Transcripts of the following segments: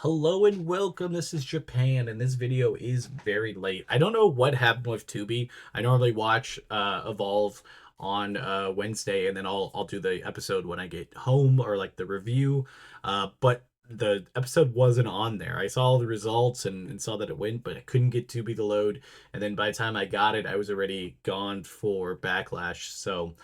Hello and welcome. This is Japan, and this video is very late. I don't know what happened with Tubi. I normally watch Evolve on Wednesday, and then I'll do the episode when I get home or like the review. But the episode wasn't on there. I saw the results and saw that it went, but I couldn't get Tubi to load. And then by the time I got it, I was already gone for Backlash. So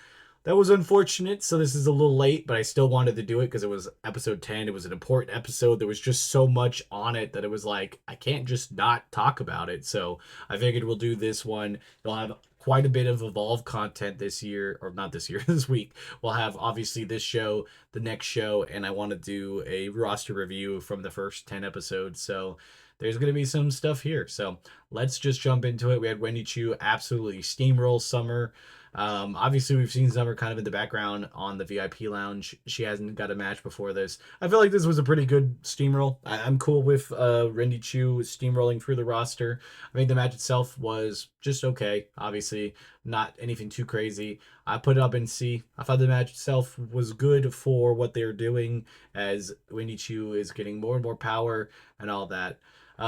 that was unfortunate. So this is a little late, but I still wanted to do it because it was episode 10. It was an important episode. There was just so much on it that it was like, I can't just not talk about it. So I figured we'll do this one. You'll have quite a bit of Evolve content this year, or not this year, this week. We'll have obviously this show, the next show, and I want to do a roster review from the first 10 episodes. So there's going to be some stuff here. So let's just jump into it. We had Wendy Chu absolutely steamroll Summer. Obviously, we've seen Summer kind of in the background on the VIP lounge. She hasn't got a match before this. I feel like this was a pretty good steamroll. I'm cool with Wendy Chu steamrolling through the roster. I think the match itself was just okay. Obviously, not anything too crazy. I put it up in C. I thought the match itself was good for what they're doing, as Wendy Chu is getting more and more power and all that.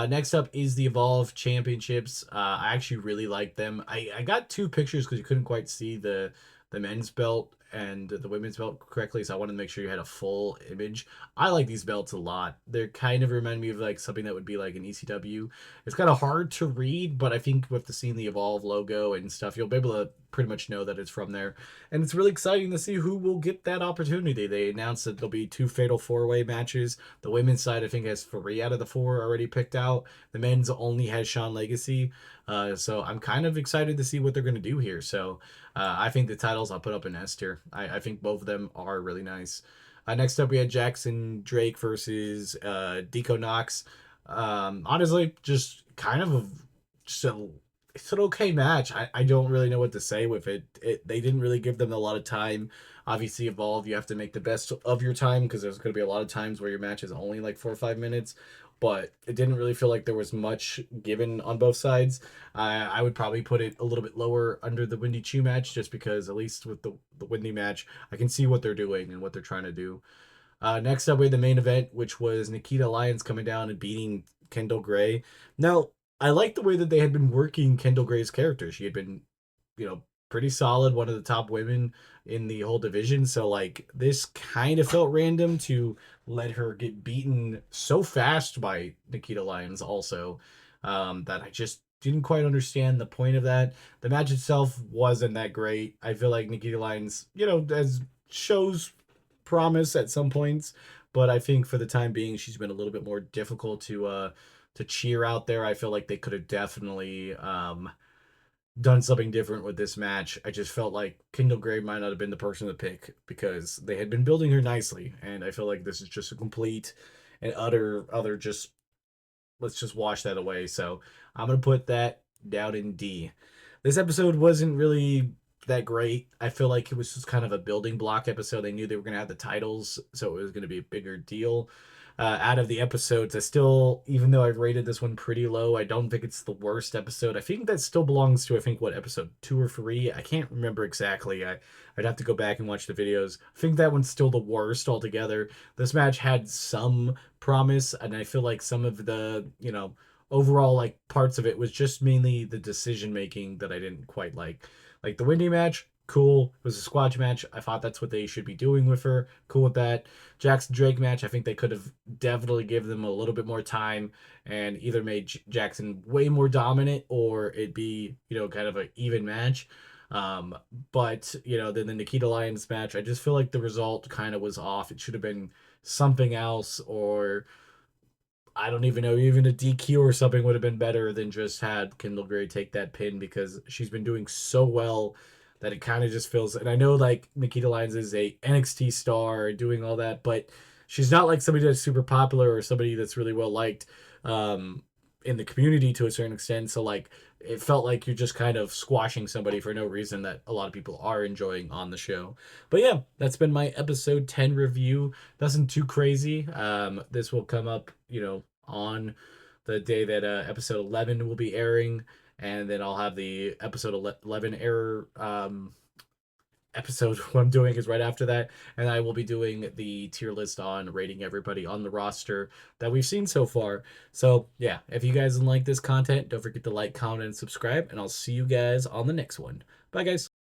Next up is the Evolve Championships. I actually really like them. I got two pictures because you couldn't quite see the men's belt and the women's belt correctly, so I wanted to make sure you had a full image. I like these belts a lot. They kind of remind me of like something that would be like an ECW. It's kind of hard to read, but I think with the seeing the Evolve logo and stuff, you'll be able to pretty much know that it's from there. And it's really exciting to see who will get that opportunity. They announced that there'll be two fatal four-way matches. The women's side, I think, has 3 out of the 4 already picked out. The men's only has Sean Legacy. So I'm kind of excited to see what they're going to do here. So I think the titles I'll put up in S tier. I think both of them are really nice. Next up, we had Jackson Drake versus Deco Knox. Honestly, just kind of just a it's an okay match. I don't really know what to say with it. They didn't really give them a lot of time. Obviously, Evolve, you have to make the best of your time because there's going to be a lot of times where your match is only like 4 or 5 minutes. But it didn't really feel like there was much given on both sides. I would probably put it a little bit lower under the Windy Chu match just because, at least with the Windy match, I can see what they're doing and what they're trying to do. Next up, we had the main event, which was Nikita Lyons coming down and beating Kendall Gray. Now, I like the way that they had been working Kendall Gray's character. She had been, pretty solid, one of the top women in the whole division. So, like, this kind of felt random to let her get beaten so fast by Nikita Lyons, also, that I just didn't quite understand the point of that. The match itself wasn't that great. I feel like Nikita Lyons, as shows promise at some points, but I think for the time being, she's been a little bit more difficult to cheer out there. I feel like they could have definitely done something different with this match. I just felt like Kendall Gray might not have been the person to pick because they had been building her nicely, and I feel like this is just a complete and utter just let's just wash that away. So I'm gonna put that down in D. This episode wasn't really that great. I feel like it was just kind of a building block episode. They knew they were gonna have the titles, so it was gonna be a bigger deal. Out of the episodes, I still, even though I've rated this one pretty low, I don't think it's the worst episode. I think that still belongs to, I think, what, episode 2 or 3? I can't remember exactly. I'd have to go back and watch the videos. I think that one's still the worst altogether. This match had some promise, and I feel like some of the, overall like parts of it was just mainly the decision making that I didn't quite like. Like the Windy match, cool. It was a squash match. I thought that's what they should be doing with her. Cool with that. Jackson Drake match, I think they could have definitely given them a little bit more time and either made Jackson way more dominant or it be, kind of an even match. Um, but then the Nikita Lyons match, I just feel like the result kind of was off. It should have been something else, or I don't even know, even a DQ or something would have been better than just had Kendall Gray take that pin because she's been doing so well that it kind of just feels. And I know like Nikita Lyons is a NXT star doing all that, but she's not like somebody that's super popular or somebody that's really well liked um, in the community to a certain extent. So like it felt like you're just kind of squashing somebody for no reason that a lot of people are enjoying on the show. But yeah, that's been my episode 10 review. Nothing too crazy. This will come up, on the day that episode 11 will be airing, and then I'll have the episode 11 air episode what I'm doing is right after that, and I will be doing the tier list on rating everybody on the roster that we've seen so far. So yeah, if you guys like this content, don't forget to like, comment, and subscribe, and I'll see you guys on the next one. Bye, guys.